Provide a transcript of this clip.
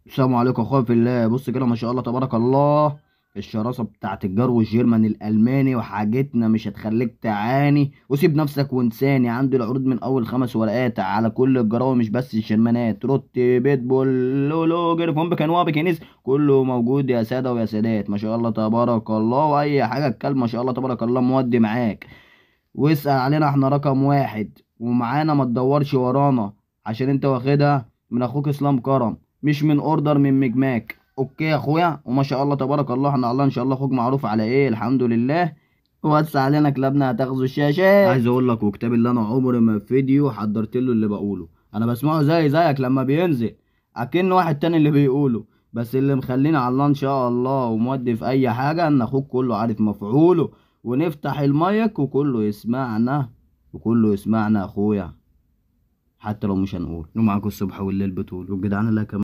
السلام عليكم اخويا في الله. بص كده ما شاء الله تبارك الله، الشراسة بتاعت الجرو الجيرمان الألماني وحاجتنا مش هتخليك تعاني. وسيب نفسك وانساني، عندي العروض من أول 5 ورقات على كل الجراوي مش بس الشرمانات. روت، بيتبول، لولو، جرفون، بكنوا، بكنيس، كله موجود يا سادة ويا سادات. ما شاء الله تبارك الله. وأي حاجة الكلب ما شاء الله تبارك الله مودي معاك. واسأل علينا، احنا رقم واحد ومعانا، ما تدورش ورانا عشان انت واخدها من اخوك اسلام كرم، مش من اوردر من مجماك. اوكي يا اخويا، وما شاء الله تبارك الله احنا الله ان شاء الله اخوك معروف على ايه الحمد لله. وسع علينا كلابنا هتاخذوا الشاشات. عايز اقول لك وكتاب اللي انا عمري ما في فيديو حضرت له اللي بقوله، انا بسمعه زي زيك لما بينزل اكن واحد تاني اللي بيقوله. بس اللي مخليني على الله ان شاء الله ومودي في اي حاجه ان اخوك كله عارف مفعوله، ونفتح المايك وكله يسمعنا، وكله يسمعنا يا اخويا، حتى لو مش هنقول. ومعاكم الصبح والليل بتقول والجدعان اللي كمان